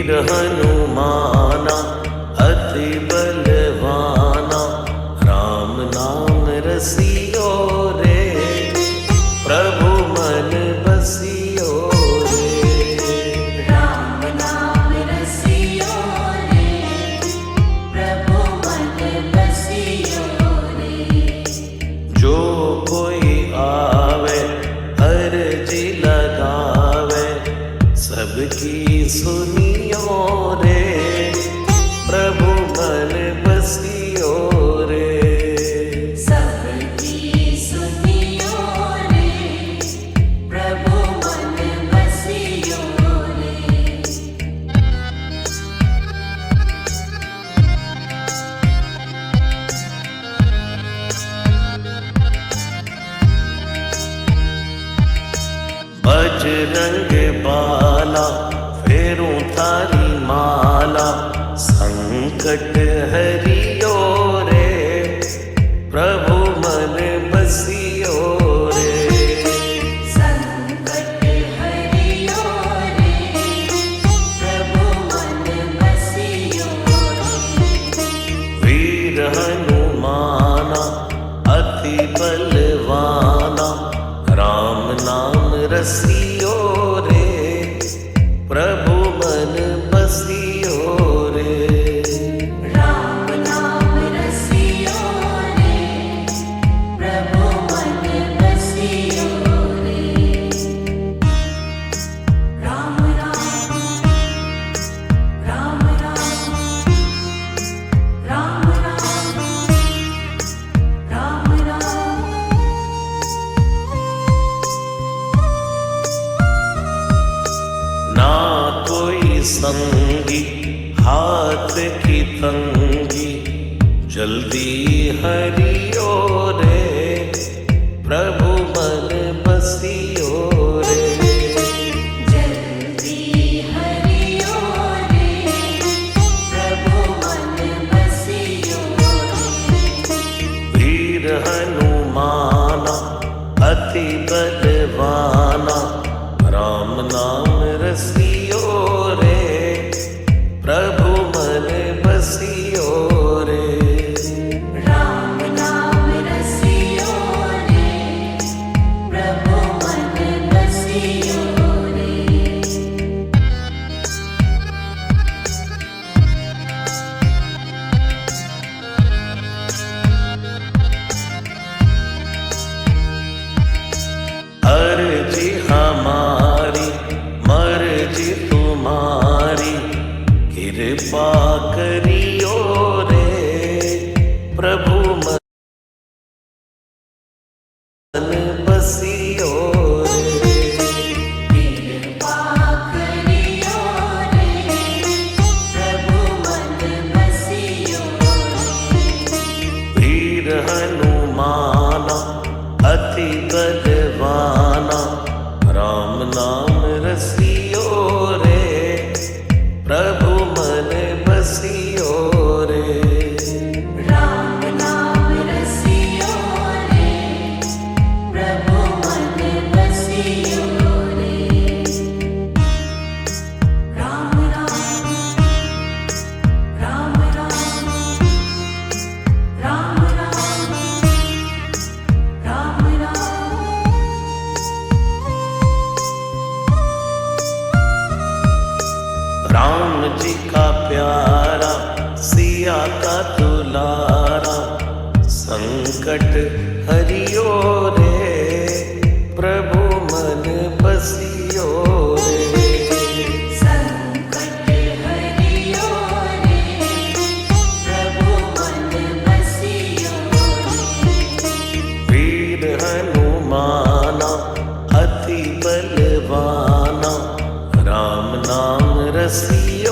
हनुमाना अति बलवाना, राम नाम रसियो रे, प्रभु मन बसियो रे। राम नाम रसियो रे, प्रभु मन बसियो रे। जो कोई आवे अर्जी लगावे, सबकी सुनियो रे, प्रभु मन बसियो रे। सबकी सुनियो रे, प्रभु मन बसियो रे। बजरंग बाला फेरूं थारी माला, संकट हरियो रे, प्रभु मन बसियो रे। संकट हरियो रे, प्रभु मन बसियो रे। वीर हनुमाना अति बलवाना, राम नाम रसियो रे, प्रभु मन बसियो रे। राम नाम रसियो रे, प्रभु मन बसियो रे। राम राम राम राम, राम राम राम राम। ना कोई संगी हाथ की तंगी, जल्दी हरियो रे, प्रभु मन बसियो रे। जल्दी हरियो रे, प्रभु मन बसियो रे। वीर हनुमाना अति बलवाना, राम नाम रसियो रे, प्रभु मन बसियो रे। राम नाम रसियो रे, प्रभु मन बसियो रे। अर्जी हमारी मर्जी तुम्हारी, कृपा करियो रे, प्रभु मन बसियो रे। कृपा करियो रे, प्रभु मन बसियो रे। वीर हनुमाना अति बलवाना, राम नाम रसियो रे, प्रभु मन बसियो रे। राम नाम रसियो रे, प्रभु मन बसियो रे। राम राम राम राम, राम राम राम राम। राम जी का प्यारा सिया का दुलारा, संकट हरियो रे, प्रभु मन बसियो रे। संकट हरियो रे, प्रभु मन बसियो रे। वीर हनुमाना अति बलवाना, राम नाम रसियो